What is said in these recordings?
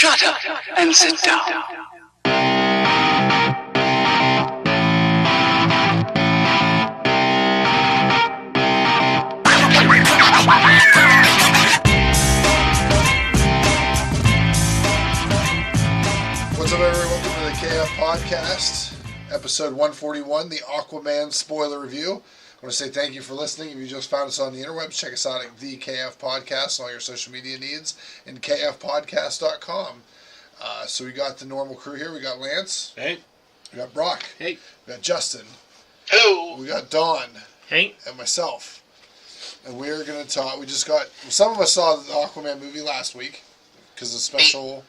Shut up and sit down. What's up, everyone? Welcome to the KF Podcast, episode 141, the Aquaman spoiler review. I want to say thank you for listening. If you just found us on the interwebs, check us out at the KF Podcast and all your social media needs and kfpodcast.com. So we got the normal crew here. We got Lance. Hey. We got Brock. Hey. We got Justin. Hello. We got Dawn. Hey. And myself. And we're going to talk. Some of us saw the Aquaman movie last week because the special.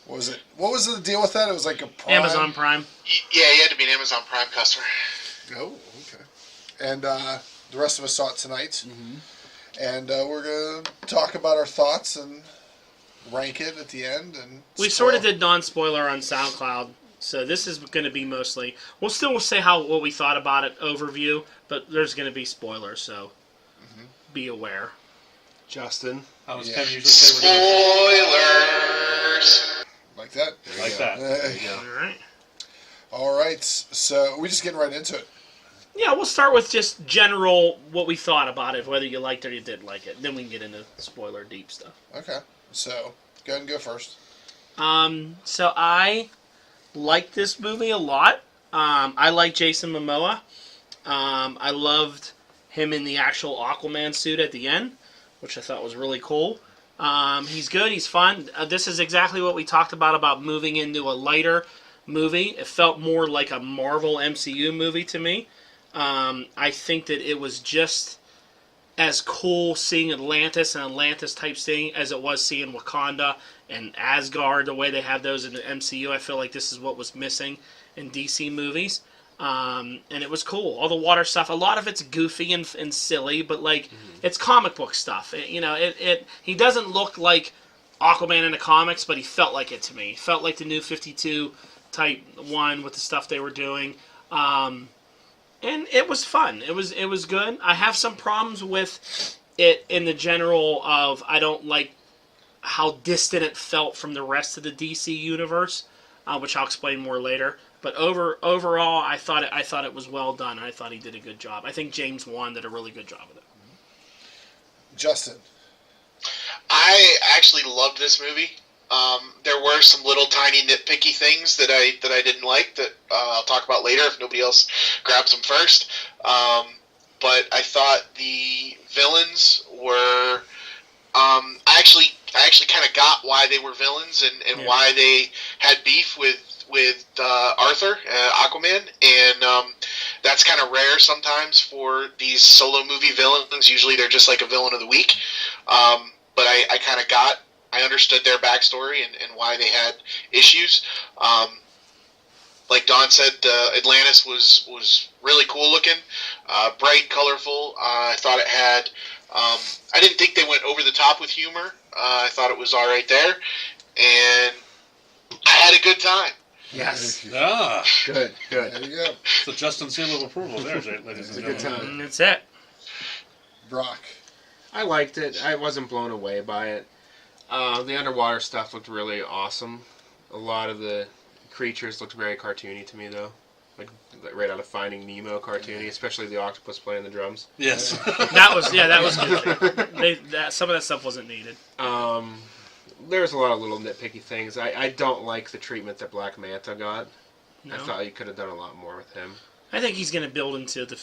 What was the deal with that? It was like a Prime. Amazon Prime. Yeah, you had to be an Amazon Prime customer. Oh, okay. And the rest of us saw it tonight. Mm-hmm. And we're going to talk about our thoughts and rank it at the end. And we sort of did non-spoiler on SoundCloud, so this is going to be mostly... We'll say what we thought about it, overview, but there's going to be spoilers, so be aware. Justin. How does Kevin usually say spoilers? Like that? Like that. There you go. All right. So we're just getting right into it. Yeah, we'll start with just general what we thought about it, whether you liked it or you didn't like it. Then we can get into spoiler deep stuff. Okay. So go ahead and go first. So I liked this movie a lot. I like Jason Momoa. I loved him in the actual Aquaman suit at the end, which I thought was really cool. He's good. He's fun. This is exactly what we talked about moving into a lighter movie. It felt more like a Marvel MCU movie to me. I think that it was just as cool seeing Atlantis and Atlantis type thing as it was seeing Wakanda and Asgard, the way they have those in the MCU. I feel like this is what was missing in DC movies. And it was cool. All the water stuff, a lot of it's goofy and silly, but it's comic book stuff. He doesn't look like Aquaman in the comics, but he felt like it to me. He felt like the new 52 type one with the stuff they were doing. And it was fun. It was good. I have some problems with it in the general of I don't like how distant it felt from the rest of the DC universe, which I'll explain more later. But overall, I thought it was well done. I thought he did a good job. I think James Wan did a really good job with it. Justin. I actually loved this movie. There were some little tiny nitpicky things that I didn't like that I'll talk about later if nobody else grabs them first. But I thought the villains were. I actually kind of got why they were villains and why they had beef with Arthur, Aquaman, and that's kind of rare sometimes for these solo movie villains. Usually they're just like a villain of the week. But I understood their backstory and why they had issues. Like Don said, Atlantis was really cool looking, bright, colorful. I thought it had. I didn't think they went over the top with humor. I thought it was all right there, and I had a good time. Yes. Good. There you go. So Justin seal of approval there, ladies and gentlemen. Good time. And that's it. Brock. I liked it. I wasn't blown away by it. The underwater stuff looked really awesome. A lot of the creatures looked very cartoony to me, though. Like right out of Finding Nemo cartoony, especially the octopus playing the drums. Yes. That was good. Some of that stuff wasn't needed. There's a lot of little nitpicky things. I don't like the treatment that Black Manta got. No. I thought you could have done a lot more with him. I think he's going to build into the...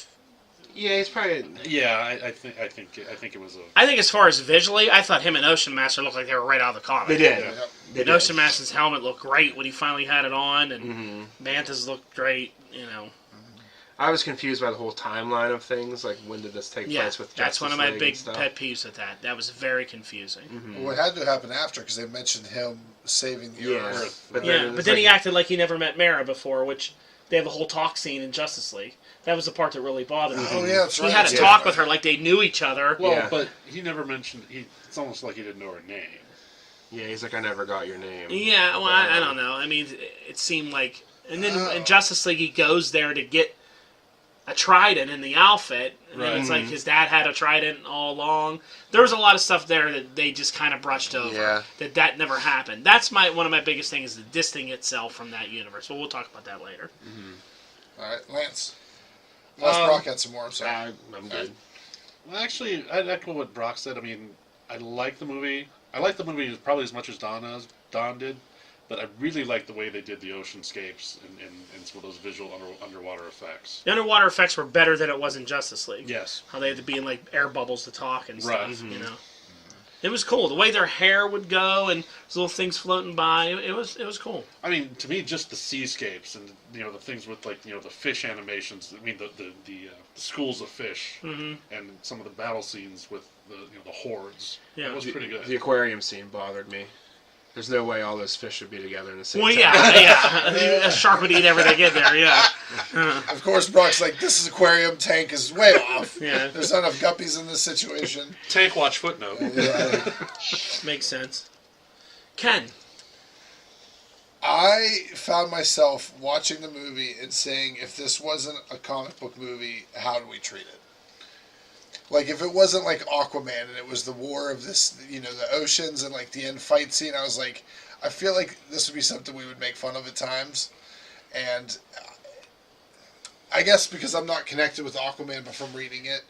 Yeah, he's probably... Yeah, I think it was a... I think as far as visually, I thought him and Ocean Master looked like they were right out of the comic. They did. Yeah. They did. Ocean Master's helmet looked great when he finally had it on, and Manta's looked great, I was confused by the whole timeline of things. Like, when did this take place with Justice that's one of my League big and stuff? pet peeves with that. That was very confusing. Well, what had to happen after, because they mentioned him saving the Earth. But then he acted like he never met Mera before, which they have a whole talk scene in Justice League. That was the part that really bothered me. Oh, yeah, that's right. He had a talk with her like they knew each other. Well, but he never mentioned... It's almost like he didn't know her name. Yeah, he's like, I never got your name. Yeah, well, I don't know. I mean, it seemed like... And then in Justice League, he goes there to get... a trident in the outfit. And Right. it's like his dad had a trident all along. There was a lot of stuff there that they just kind of brushed over. Yeah. That never happened. That's one of my biggest things, is the distancing itself from that universe. But we'll talk about that later. All right, Lance. Unless Brock had some more, I'm sorry. I'm good. Well, actually, I'd echo what Brock said. I mean, I like the movie. I like the movie probably as much as Don did, but I really like the way they did the oceanscapes and some of those visual underwater effects. The underwater effects were better than it was in Justice League. Yes. How they had to be in like air bubbles to talk and stuff. Right. You know, it was cool. The way their hair would go and those little things floating by. It was cool. I mean, to me, just the seascapes and the things with the fish animations. I mean, the schools of fish and some of the battle scenes with the hordes. Yeah. It was pretty good. The aquarium scene bothered me. There's no way all those fish would be together in the same Well, time. yeah. A shark would eat everything in there. Yeah. Of course, Brock's like, this is aquarium, tank is way off. Yeah. There's not enough guppies in this situation. Tank watch footnote. Makes sense. Ken. I found myself watching the movie and saying, if this wasn't a comic book movie, how do we treat it? Like, if it wasn't like Aquaman and it was the war of this, the oceans and like the end fight scene, I was like, I feel like this would be something we would make fun of at times. And I guess because I'm not connected with Aquaman, but from reading it,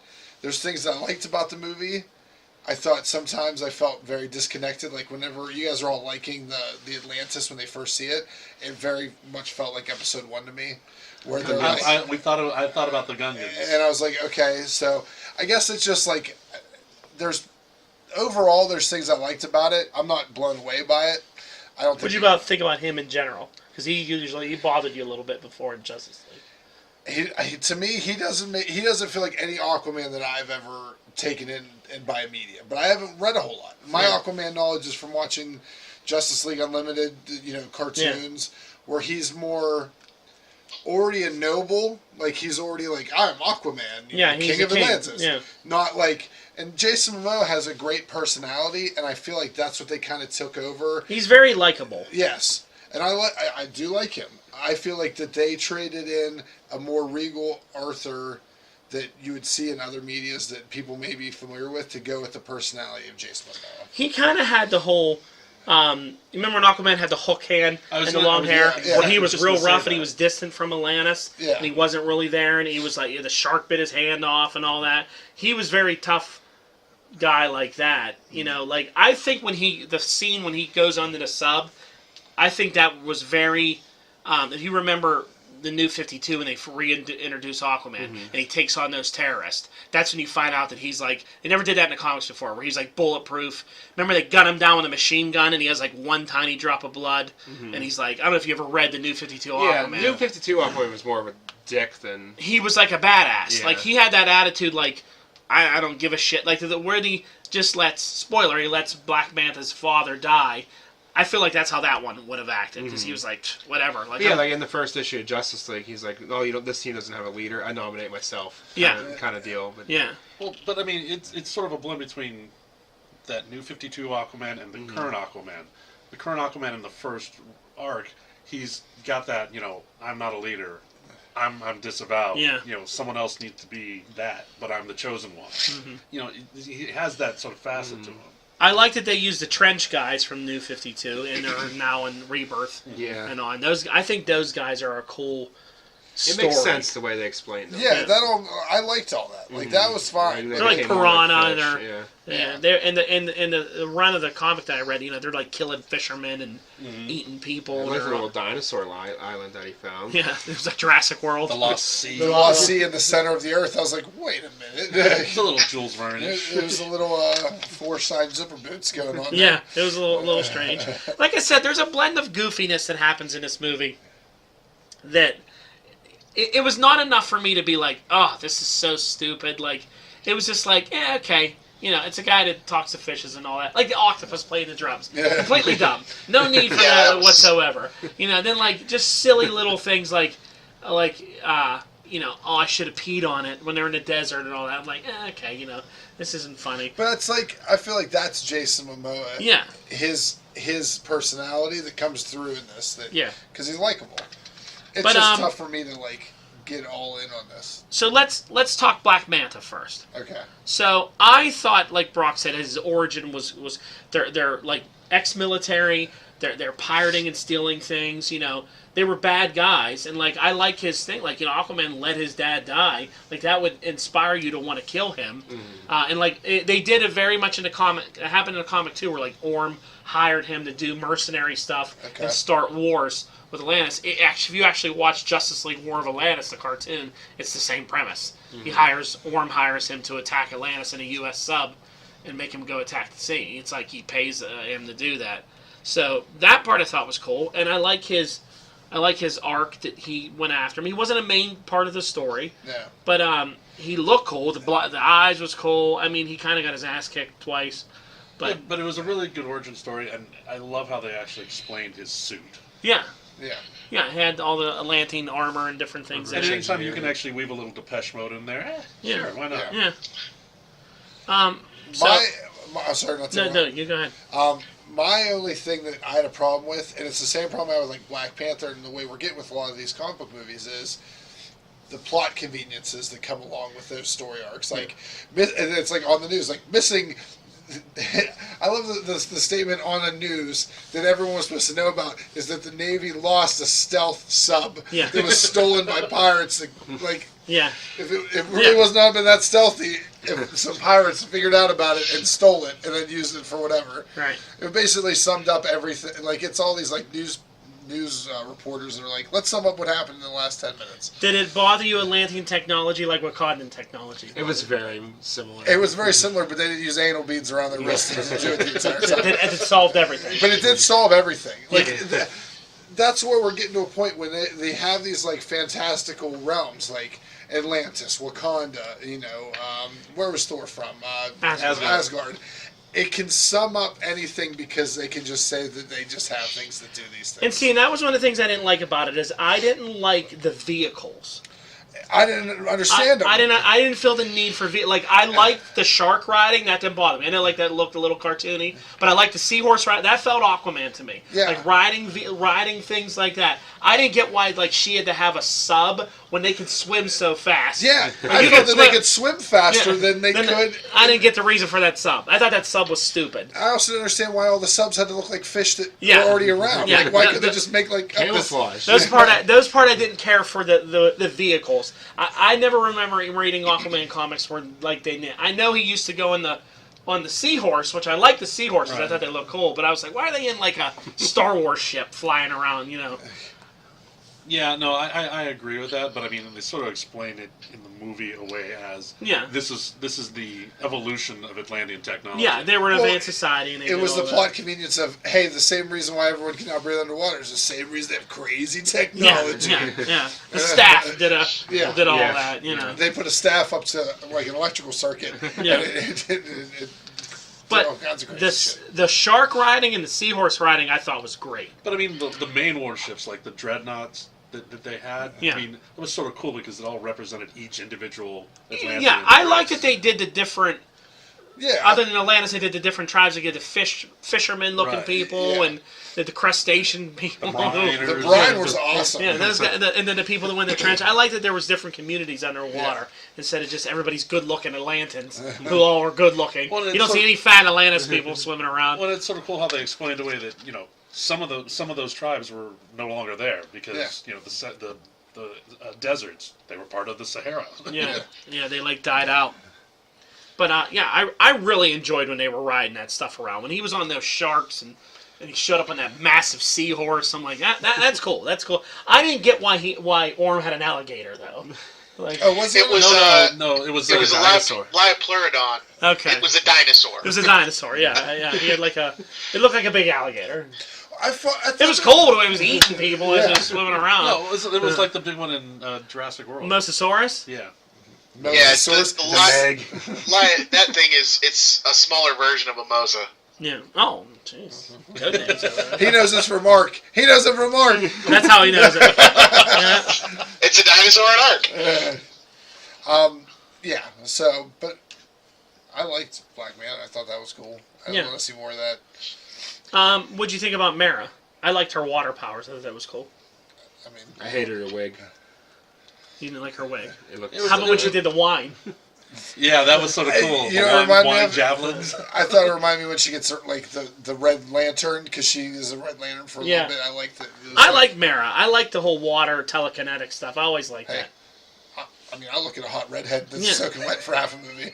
there's things that I liked about the movie. I thought sometimes I felt very disconnected. Like whenever you guys are all liking the Atlantis when they first see it, it very much felt like episode 1 to me. Where they're like, I thought about the Gungans. and I was like, okay, so I guess it's just like there's things I liked about it. I'm not blown away by it. I don't. What did you think about him in general? Because he bothered you a little bit before in Justice League. To me, he doesn't feel like any Aquaman that I've ever taken in by media. But I haven't read a whole lot. My Aquaman knowledge is from watching Justice League Unlimited, cartoons, where he's more already a noble. Like he's already like, I'm Aquaman, he's king of king. Atlantis. Yeah. Not like. And Jason Momoa has a great personality, and I feel like that's what they kind of took over. He's very likable. Yes, and I do like him. I feel like that they traded in a more regal Arthur that you would see in other medias that people may be familiar with to go with the personality of Jason Momoa. He kind of had the whole. You remember when Aquaman had the hook hand and the long hair? yeah, when he was just real gonna say rough and he that. was distant from Atlantis, Yeah. and he wasn't really there, and he was like the shark bit his hand off and all that. He was very tough guy like that, like I think the scene when he goes under the sub, I think that was very if you remember the New 52 when they reintroduce Aquaman and he takes on those terrorists, that's when you find out that he's like, they never did that in the comics before, where he's like bulletproof. Remember they gun him down with a machine gun and he has like one tiny drop of blood, and he's like, I don't know if you ever read the New 52 Aquaman. New 52 Aquaman was more of a dick than... He was like a badass. Yeah. Like he had that attitude like, I don't give a shit. Like where he just lets Black Manta's father die. I feel like that's how that one would have acted, because he was like, whatever. Like, like in the first issue of Justice League, he's like, oh, this team doesn't have a leader. I nominate myself. Kind of deal. But yeah. Well, but I mean, it's sort of a blend between that New 52 Aquaman and the current Aquaman. The current Aquaman in the first arc, he's got that, I'm not a leader. I'm disavowed. Yeah. Someone else needs to be that, but I'm the chosen one. He has that sort of facet to him. I like that they used the trench guys from New 52 and they're now in Rebirth. Yeah. And on those, I think those guys are a cool story. It makes sense the way they explained them. Yeah, I liked all that. Like that was fine. They're like became more Piranha. fish, They're in the run of the comic that I read. They're like killing fishermen and eating people. I like the They're little dinosaur island that he found. Yeah, it was like Jurassic World. The Lost Sea. The Lost Sea in the center of the earth. I was like, wait a minute. It's a little Jules Verne. There's a little four-side zipper boots going on. Yeah, it was a little strange. Like I said, there's a blend of goofiness that happens in this movie that it was not enough for me to be like, oh, this is so stupid. Like, it was just like, yeah, okay. It's a guy that talks to fishes and all that. Like the octopus playing the drums. Yeah. Completely dumb. No need for that whatsoever. Then like just silly little things like oh, I should have peed on it when they're in the desert and all that. I'm like, okay, this isn't funny. But it's like, I feel like that's Jason Momoa. Yeah. His personality that comes through in this. Yeah. Because he's likable. It's But, just tough for me to get all in on this. So let's talk Black Manta first. Okay. So I thought, like Brock said, his origin was they're like ex-military. They're pirating and stealing things. They were bad guys, and like I like his thing. Like Aquaman let his dad die. Like that would inspire you to want to kill him. And like they did it very much in the comic. It happened in the comic too, where like Orm hired him to do mercenary stuff and start wars with Atlantis. If you actually watch Justice League War of Atlantis, the cartoon, it's the same premise. Orm hires him to attack Atlantis in a U.S. sub and make him go attack the sea. It's like he pays him to do that. So that part I thought was cool, and I like his arc that he went after him. He wasn't a main part of the story, but he looked cool. The eyes was cool. I mean, he kind of got his ass kicked twice, but but it was a really good origin story, and I love how they actually explained his suit. Yeah. Yeah. Yeah, it had all the Atlantean armor and different things. And anytime you can actually weave a little Depeche Mode in there, sure, why not? Yeah. Sorry, not to No, you go ahead. My only thing that I had a problem with, and it's the same problem I had with like Black Panther and the way we're getting with a lot of these comic book movies, is the plot conveniences that come along with those story arcs. Like, and it's like on the news, like missing. I love the statement on the news that everyone was supposed to know about is that the Navy lost a stealth sub that was stolen by pirates. If it really was not been that stealthy, if some pirates figured out about it and stole it and then used it for whatever. Right. It basically summed up everything. Like, it's all these like news reporters that are like, let's sum up what happened in the last 10 minutes. Did it bother you, Atlantean technology, like Wakandan technology? It was very similar. It was very similar, but they didn't use anal beads around their wrists to do it the entire time. It solved everything. But it did solve everything. Like, that's where we're getting to a point when they have these like fantastical realms, like Atlantis, Wakanda, where was Thor from? Asgard. It can sum up anything because they can just say that they just have things that do these things. And see, and that was one of the things I didn't like about it, is I didn't like the vehicles. I didn't understand them. I didn't feel the need for I liked the shark riding. That didn't bother me. I know like that looked a little cartoony, but I liked the seahorse ride. That felt Aquaman to me. Yeah. Like riding things like that. I didn't get why like she had to have a sub when they could swim so fast. Yeah, I thought that they could swim faster than they could. I didn't get the reason for that sub. I thought that sub was stupid. I also didn't understand why all the subs had to look like fish that were already around. Yeah. Like, why could they just make like camouflage? Those part I didn't care for the vehicles. I never remember reading Aquaman comics where like I know he used to go on the seahorse, which I like the seahorses. Right. I thought they looked cool, but I was like, why are they in like a Star Wars ship flying around? Yeah, no, I agree with that, but I mean, they sort of explain it in the movie away as this is the evolution of Atlantean technology. Yeah, they were an advanced society, and it was the plot convenience of the same reason why everyone can now breathe underwater is the same reason they have crazy technology. Yeah. The staff did all that. They put a staff up to like an electrical circuit. Yeah. But the shark riding and the seahorse riding I thought was great. But I mean, the main warships, like the dreadnoughts that they had, I mean, it was sort of cool because it all represented each individual Atlantean. Yeah, I like that they did the different... Yeah. Other than Atlantis, they did the different tribes. They did the fisherman-looking people and the crustacean people. The brine was awesome. Yeah, those guys, and then the people that went in the trench. I like that there was different communities underwater instead of just everybody's good-looking Atlantans who all were good-looking. Well, you don't see any fat Atlantis people swimming around. Well, it's sort of cool how they explained away that some of those tribes were no longer there because the deserts, they were part of the Sahara. Yeah, they like died out. But I really enjoyed when they were riding that stuff around. When he was on those sharks and he showed up on that massive seahorse, I'm like, that's cool. That's cool. I didn't get why Orm had an alligator though. Like, it was a dinosaur. Liapleurodon. Okay. It was a dinosaur. It was a dinosaur. Yeah. He had it looked like a big alligator. I thought it was cool the way it was eating people as it was swimming around. No, it was like the big one in Jurassic World. Mosasaurus? Yeah. No, yeah, the that thing it's a smaller version of a Mosa. Yeah. Oh, jeez. Good names. He knows this from Mark. That's how he knows it. Yeah. It's a dinosaur in Ark. Yeah. So, but I liked Black Man. I thought that was cool. I want to see more of that. What'd you think about Mara? I liked her water powers. I thought that was cool. I mean, I hated her wig. You didn't like her wig. It How about when she did the wine? Yeah, that was sort of cool. You know, remind me wine of javelins. I thought it reminded me when she gets her, like the Red Lantern, because she is a Red Lantern for a little bit. I liked it. I like Mara. I like the whole water telekinetic stuff. I always like that. I mean, I look at a hot redhead that's soaking wet for half a movie.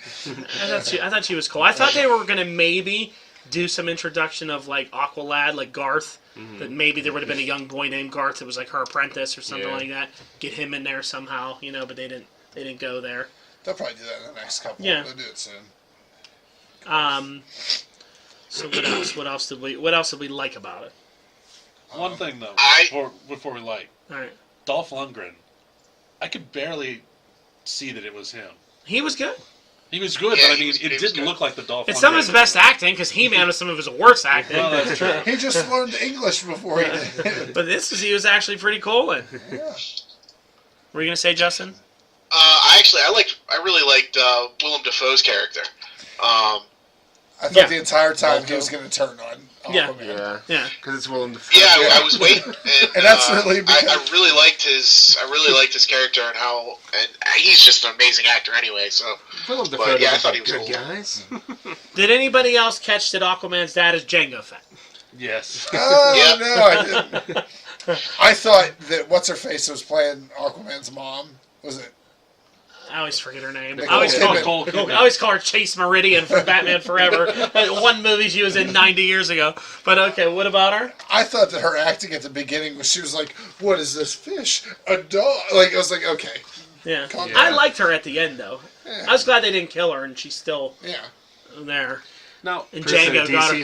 I thought she was cool. I thought they were gonna maybe do some introduction of like Aqualad, like Garth. That maybe there would have been a young boy named Garth that was like her apprentice or something like that. Get him in there somehow, but they didn't. They didn't go there. They'll probably do that in the next couple. Yeah. They'll do it soon. So what else? What else did we like about it? One thing though, before we like, All right. Dolph Lundgren, I could barely see that it was him. He was good. He was good, Yeah, but I he mean, was it didn't good. look like the Dolph. It's Lundgren some of his that best we- acting because He-Man was some of his worst acting. Well, that's true. He just learned English before he did. But he was actually pretty cool in. Yeah. Were you gonna say, Justin? I really liked Willem Dafoe's character. I thought the entire time he was going to turn on Aquaman. Yeah. Because it's Willem Dafoe. Yeah, I was waiting, and that's really because I really liked his character and he's just an amazing actor anyway. So, Willem Dafoe. but yeah, I doesn't thought he look was good, cool. guys. Did anybody else catch that Aquaman's dad is Jango Fett? Yes. Oh, no, I didn't. I thought that What's-Her-Face was playing Aquaman's mom. Was it? I always forget her name. Nicole I always call Kidman. I always call her Chase Meridian from Batman Forever. One movie she was in 90 years ago. But okay, what about her? I thought that her acting at the beginning was, she was like, what is this fish? A dog? Like, I was like, okay. Yeah. Calm I down. liked her at the end, though. Yeah. I was glad they didn't kill her, and she's still Yeah. there. Now, And Proof that Django got her.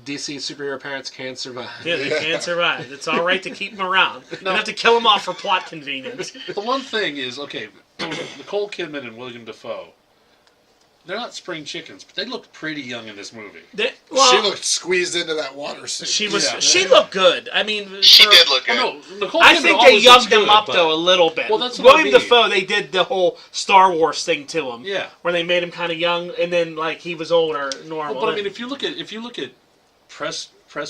DC superhero parents can survive. Yeah, they can't survive. It's all right to keep them around. You don't have to kill them off for plot convenience. the one thing is, okay, Nicole Kidman and William Dafoe, they're not spring chickens, but they looked pretty young in this movie. She looked squeezed into that water suit. She was. Yeah. She looked good. I mean, She did look good. Oh, no, Nicole I Kidman think they always looks yugged him good, up but- though a little bit. Well, that's what I William mean. Dafoe, they did the whole Star Wars thing to him. Yeah. Where they made him kind of young, and then like he was older, normal. Well, but I mean, if you look at press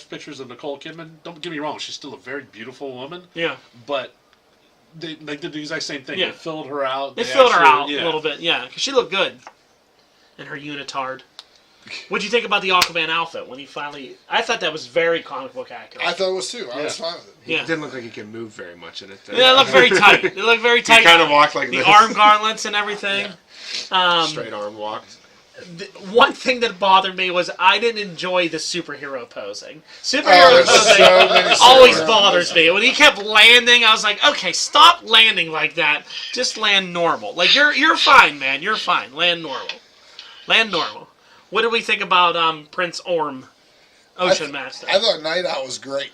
pictures of Nicole Kidman, don't get me wrong, she's still a very beautiful woman. yeah, But they did the exact same thing. Yeah. They filled her out. they filled her out yeah. a little bit. Yeah, because she looked good. And her unitard. What'd you think about the Aquaman outfit when he finally? I thought that was very comic book accurate. I thought it was too. I was Yeah. fine with it. He Yeah. didn't look like he could move very much in it. Though. Yeah, it looked very tight. It looked very He tight. kind of walked like the this. arm gauntlets and everything. Straight arm walked. One thing that bothered me was I didn't enjoy the superhero posing. Superhero there's posing so many always superhero bothers me. When he kept landing, I was like, okay, stop landing like that. Just land normal. Like you're fine, man. You're fine. Land normal. Land normal. What do we think about Prince Orm, Ocean Master? I thought Night Owl was great.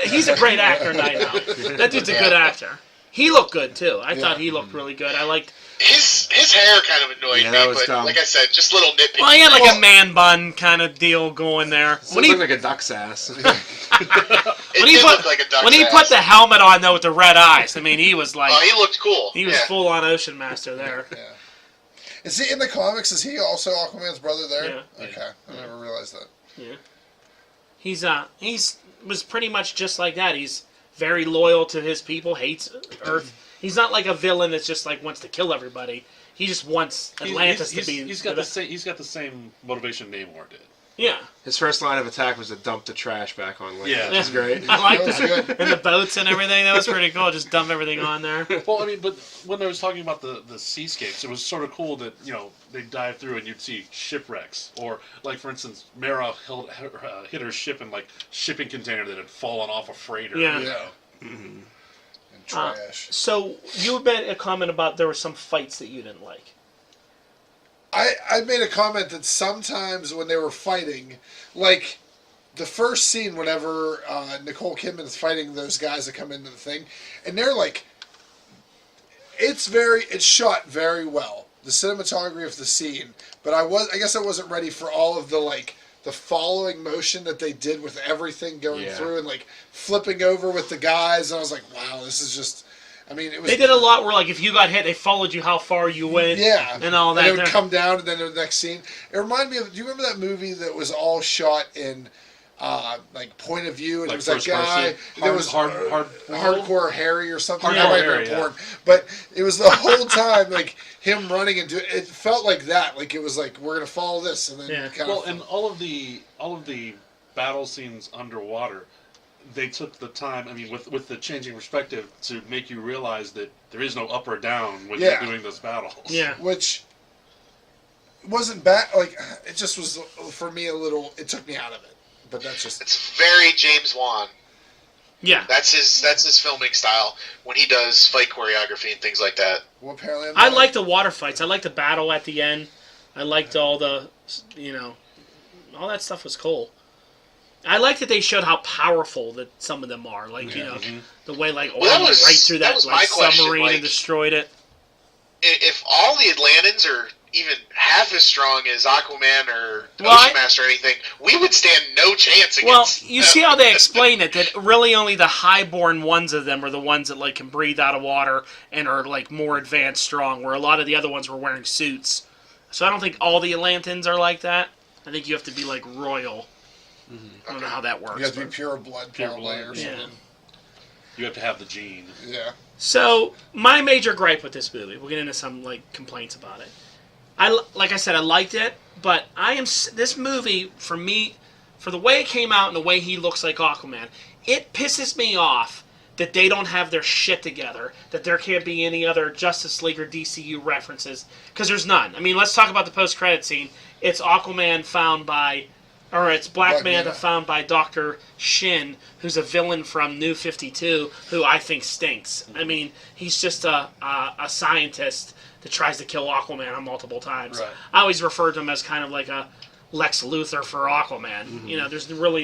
He's a great actor, Night Owl. That dude's a good actor. He looked good too. I thought he looked really good. I liked. His hair kind of annoyed Yeah, me, that was but dumb. like I said, just little nitpicks. Well, he had like a man bun kind of deal going there. So it looked like a duck's ass. It When he did put look like a duck's when he ass. put the helmet on though with the red eyes, I mean he was like Oh, he looked cool. he was yeah. full on Ocean Master there. Yeah. Is he in the comics? Is he also Aquaman's brother there? Yeah. Okay. I never realized that. Yeah. He's was pretty much just like that. He's very loyal to his people, hates Earth. He's not like a villain that's just like wants to kill everybody. He just wants Atlantis to be. He's got the same motivation Namor did. Yeah, His first line of attack was to dump the trash back on land. Yeah. Which is great. I like That was that. good. And the boats and everything. That was pretty cool. Just dump everything on there. Well, I mean, but when I was talking about the seascapes, it was sort of cool that they dive through and you'd see shipwrecks, or like for instance, Mara hit her ship in like shipping container that had fallen off a freighter. Yeah. Yeah. And trash. So you made a comment about there were some fights that you didn't like. I made a comment that sometimes when they were fighting, like the first scene whenever Nicole Kidman is fighting those guys that come into the thing, and they're like, it's shot very well. The cinematography of the scene, but I guess I wasn't ready for all of the following motion that they did with everything going through and like flipping over with the guys, and I was like, wow, this is just. I mean, it was. They did a lot where, like, if you got hit, they followed you how far you went. Yeah. And all that. And it would come down, and then the next scene. It reminded me of. Do you remember that movie that was all shot in like point of view, and Like it was that first guy. person? There was Hardcore Harry or something. Hardcore That might have Harry, been yeah. porn, but it was the whole time like him running and doing. It felt like that. Like it was like we're gonna follow this, and then Yeah. kind Well, of. and all of the battle scenes underwater, they took the time. I mean, with the changing perspective to make you realize that there is no up or down when Yeah. you're doing those battles. Yeah. Which wasn't bad. Like it just was for me a little. It took me out of it. But that's just. It's very James Wan. Yeah. That's his filming style when he does fight choreography and things like that. Well, apparently I like the water fights. I like the battle at the end. I liked all the, all that stuff was cool. I like that they showed how powerful that some of them are. Like, the way, like, Well, that went was- right through that that was like, my question, submarine like- and destroyed it. If all the Atlantans are even half as strong as Aquaman or Well, Ocean Master or anything, we would stand no chance Well, against. you see how they explain it, that really only the highborn ones of them are the ones that, like, can breathe out of water and are, like, more advanced strong, where a lot of the other ones were wearing suits. So I don't think all the Atlantans are like that. I think you have to be, like, royal. I don't know how that works. You have to be but- pure blood, Pure probably, blood, or yeah. something. You have to have the gene. Yeah. So, my major gripe with this movie, we'll get into some, like, complaints about it. Like I said, I liked it, but this movie, for me, for the way it came out and the way he looks like Aquaman, it pisses me off that they don't have their shit together, that there can't be any other Justice League or DCU references, because there's none. I mean, let's talk about the post-credit scene. It's Aquaman it's Black Manta found by Dr. Shin, who's a villain from New 52, who I think stinks. I mean, he's just a scientist that tries to kill Aquaman multiple times. Right. I always refer to him as kind of like a Lex Luthor for Aquaman. Mm-hmm. There's really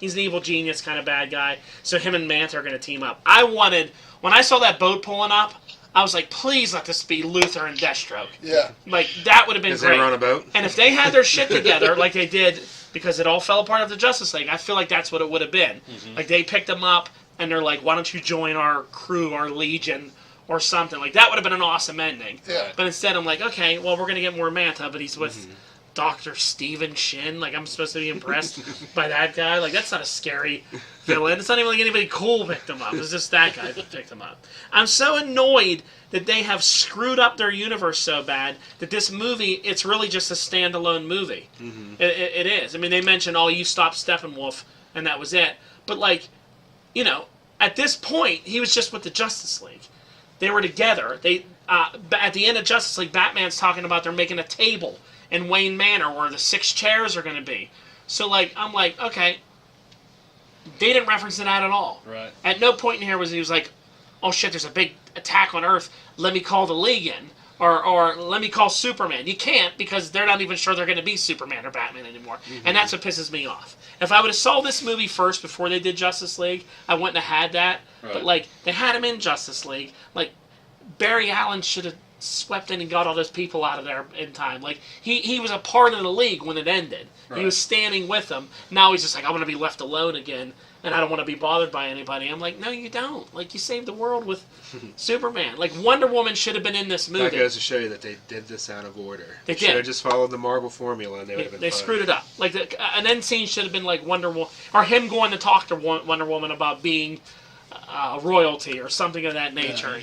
he's an evil genius kind of bad guy, so him and Manta are going to team up. When I saw that boat pulling up, I was like, please let this be Luthor and Deathstroke. Yeah. Like, that would have been Because great. they were on a boat. And if they had their shit together like they did, because it all fell apart of the Justice League, I feel like that's what it would have been. Like, they picked them up, and they're like, why don't you join our crew, our legion, or something. Like, that would have been an awesome ending. Yeah. But instead, I'm like, okay, well, we're going to get more Manta, but he's with Dr. Stephen Shin. Like, I'm supposed to be impressed by that guy. Like, that's not a scary villain. It's not even like anybody cool picked him up. It's just that guy that picked him up. I'm so annoyed that they have screwed up their universe so bad that this movie, it's really just a standalone movie. It is. I mean, they mentioned, you stopped Steppenwolf, and that was it. But, like, at this point, he was just with the Justice League. They were together. At the end of Justice League, Batman's talking about they're making a table in Wayne Manor where the 6 chairs are going to be. So, like, I'm like, okay. They didn't reference it at all. Right. At no point in here he was like, oh shit, there's a big attack on Earth. Let me call the League in. Or let me call Superman. You can't, because they're not even sure they're going to be Superman or Batman anymore. And that's what pisses me off. If I would have saw this movie first before they did Justice League, I wouldn't have had that. Right. But, like, they had him in Justice League. Like, Barry Allen should have swept in and got all those people out of there in time. Like, he was a part of the League when it ended. Right. He was standing with them. Now he's just like, I want to be left alone again, and I don't want to be bothered by anybody. I'm like, no, you don't. Like, you saved the world with Superman. Like, Wonder Woman should have been in this movie. That goes to show you that they did this out of order. They should did. have just followed the Marvel formula, and they would have been They fine. screwed it up. Like, an end scene should have been like Wonder Woman, or him going to talk to Wonder Woman about being royalty or something of that nature,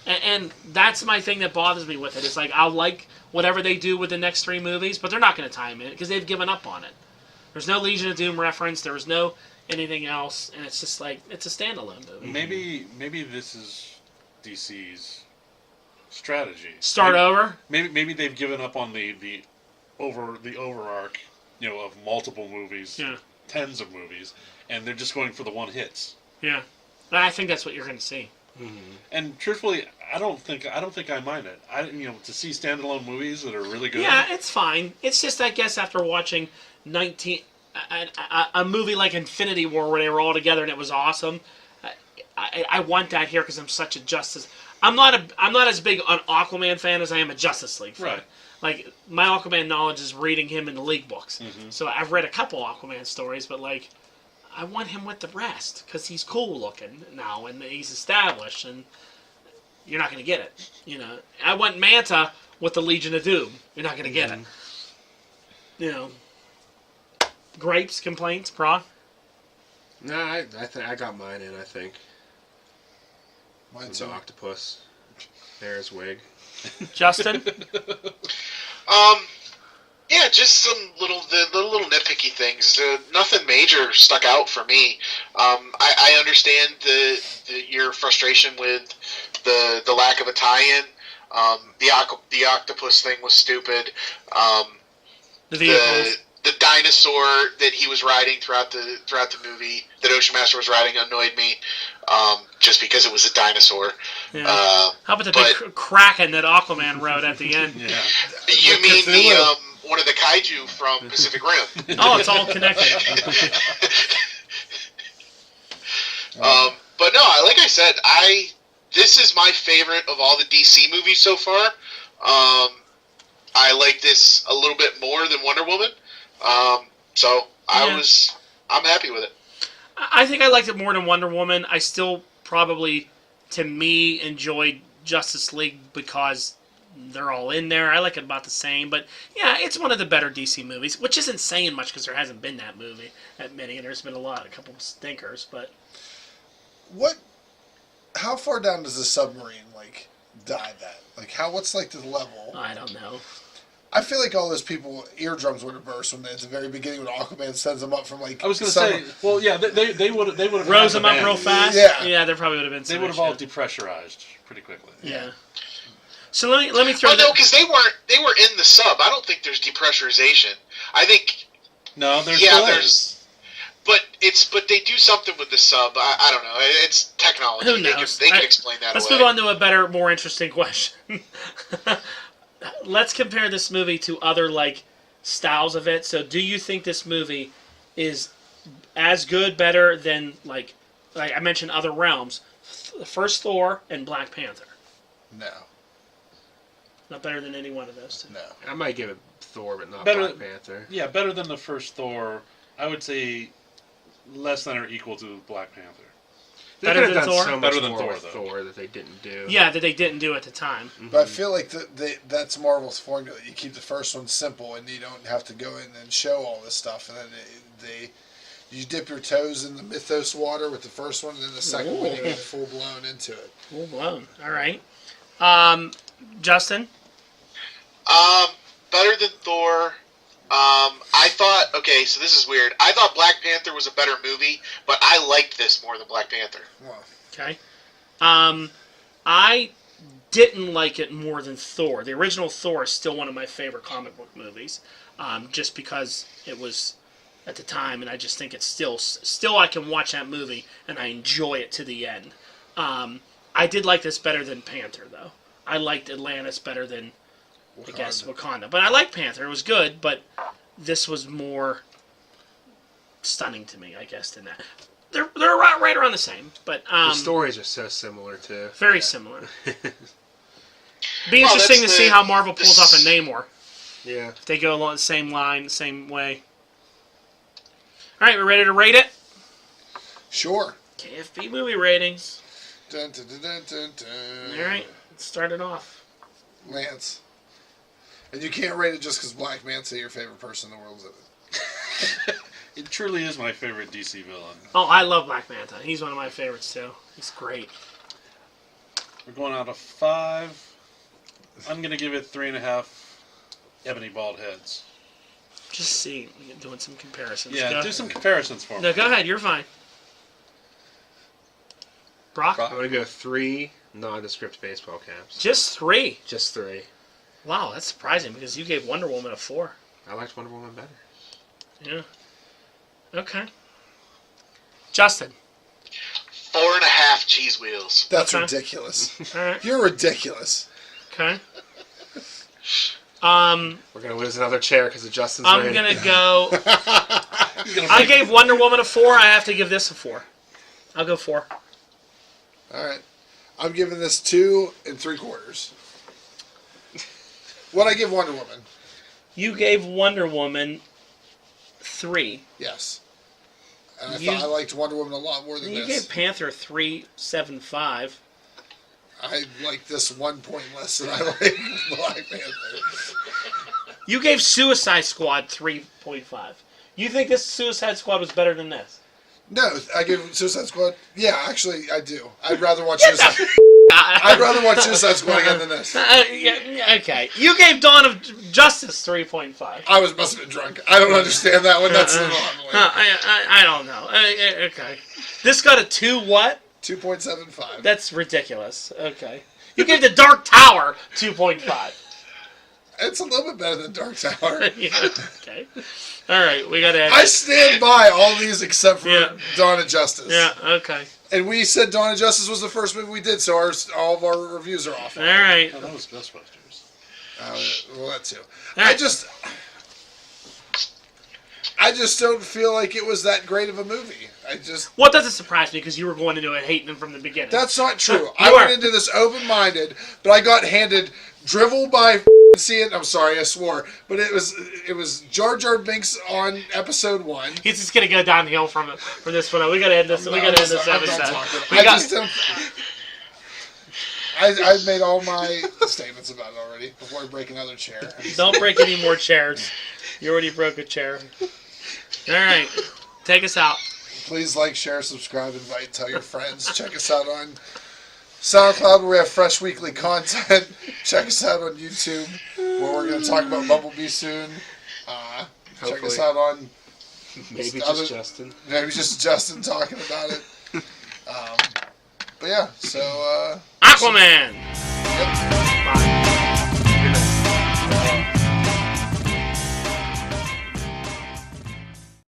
And that's my thing that bothers me with it. It's like, I'll like whatever they do with the next 3 movies, but they're not going to tie them in because they've given up on it. There's no Legion of Doom reference. There was no anything else, and it's just like, it's a standalone movie. Maybe this is DC's strategy. Start over. Maybe they've given up on the overarch, of multiple movies, Yeah. tens of movies, and they're just going for the one hits. Yeah. I think that's what you're going to see. And truthfully, I don't think I mind it. To see standalone movies that are really good. Yeah, it's fine. It's just, I guess, after watching a movie like Infinity War where they were all together and it was awesome, I want that here because I'm such a Justice. I'm not as big an Aquaman fan as I am a Justice League fan. Right. Like, my Aquaman knowledge is reading him in the League books. So I've read a couple Aquaman stories, but, like, I want him with the rest because he's cool looking now and he's established, and you're not going to get it. I want Manta with the Legion of Doom. You're not going to get it. Grapes, complaints, Praw? No, I got mine in. I think Mine the too. octopus. There's wig. Justin? Yeah, just some little nitpicky things. Nothing major stuck out for me. I understand your frustration with the lack of a tie-in. The octopus thing was stupid. The vehicles. The dinosaur that he was riding throughout the movie, that Ocean Master was riding, annoyed me. Just because it was a dinosaur. Yeah. How about the big kraken that Aquaman rode at the end? Yeah. You mean the one of the kaiju from Pacific Rim? Oh, it's all connected. But no, like I said, this is my favorite of all the DC movies so far. I like this a little bit more than Wonder Woman. So I'm happy with it. I think I liked it more than Wonder Woman. I still probably, to me, enjoyed Justice League because they're all in there. I like it about the same. But, yeah, it's one of the better DC movies, which isn't saying much because there hasn't been that many, and there's been a couple stinkers. But How far down does the submarine, dive at? What's, the level? I don't know. I feel like all those people, eardrums would have burst when at the very beginning when Aquaman sends them up from I was going to say, well, yeah, they would have Rose them up real fast? Yeah. There probably would have been some They would have all depressurized pretty quickly. Yeah. So let me throw Oh no, because they were in the sub. I don't think there's depressurization. I think No, there's but they do something with the sub. I don't know. It's technology. Who knows? They can explain that Let's away. move on to a better, more interesting question. Let's compare this movie to other styles of it. So, do you think this movie is as good, better than like I mentioned, other realms, the first Thor and Black Panther? No. Not better than any one of those two. No. I might give it Thor, but not Better- Black Panther. Yeah, better than the first Thor. I would say less than or equal to Black Panther. They Better could have than done Thor? so much Better than more Thor, with though. Thor that they didn't do. Yeah, that they didn't do at the time. But I feel like that's Marvel's formula. You keep the first one simple, and you don't have to go in and show all this stuff. And then you dip your toes in the mythos water with the first one, and then the second one you get full blown into it. Full blown. All right. Justin? Better than Thor. I thought, okay, so this is weird. I thought Black Panther was a better movie, but I liked this more than Black Panther. Well, Okay. I didn't like it more than Thor. The original Thor is still one of my favorite comic book movies, just because it was at the time, and I just think it's still I can watch that movie and I enjoy it to the end. I did like this better than Panther, though. I liked Atlantis better than, I guess, Wakanda. But I like Panther. It was good, but this was more stunning to me, I guess, than that. They're right around the same, but The stories are so similar, too. very similar. Be interesting to see how Marvel pulls off a Namor. Yeah. If they go along the same line, the same way. All right, we're ready to rate it? sure. KFB movie ratings. Dun, dun, dun, dun, dun, dun. All right, let's start it off. Lance. And you can't rate it just because Black Manta, your favorite person in the world, is in it. It truly is my favorite DC villain. Oh, I love Black Manta. He's one of my favorites, too. He's great. We're going out of 5. I'm going to give it 3.5 ebony bald heads. Just see, doing some comparisons. Yeah, Go. do some comparisons for me. No, go ahead. You're fine. Brock? Brock? I'm going to go 3 nondescript baseball caps. Just 3. Just 3. Wow, that's surprising because you gave Wonder Woman a 4. I liked Wonder Woman better. Yeah. Okay. Justin. 4.5 cheese wheels. That's Okay. ridiculous. All right. You're ridiculous. Okay. We're going to lose another chair because of Justin's I'm rating. going to go... I gave Wonder Woman a 4. I have to give this a 4. I'll go 4. All right. I'm giving this 2 3/4. What'd I give Wonder Woman? You gave Wonder Woman 3. Yes. And I You- thought I liked Wonder Woman a lot more than You this. gave Panther 3.75. I like this 1 point less than I like Black Panther. You gave Suicide Squad 3.5. You think this Suicide Squad was better than this? No, I give Suicide Squad. Yeah, actually, I do. I'd rather watch Suicide. I'd rather watch Suicide Squad again than this. Yeah, okay. You gave Dawn of Justice 3.5. I must have been drunk. I don't understand that one. That's the anomaly. I don't know. Okay. This got a 2 what? 2.75. That's ridiculous. Okay. You gave The Dark Tower 2.5. It's a little bit better than Dark Tower. Yeah, okay. All right, we got to end I it. stand by all these except for Dawn of Justice. Yeah, okay. And we said Dawn of Justice was the first movie we did, so all of our reviews are off. All right. Oh, that was Ghostbusters. Well, that too. All right. I just don't feel like it was that great of a movie. Well, it doesn't surprise me because you were going into it hating them from the beginning. That's not true. I went into this open-minded, but I got handed drivel by see it. I'm sorry, I swore, but it was Jar Jar Binks on episode 1. He's just gonna go downhill from this one. We gotta end this. We gotta end this episode. I've made all my statements about it already before I break another chair. Don't break any more chairs. You already broke a chair. All right, take us out. Please like, share, subscribe, invite, tell your friends. Check us out on SoundCloud, where we have fresh weekly content. Check us out on YouTube, where we're going to talk about Bumblebee soon. Check us out on Maybe just Justin. Maybe just Justin talking about it. But yeah, so Aquaman. Yep.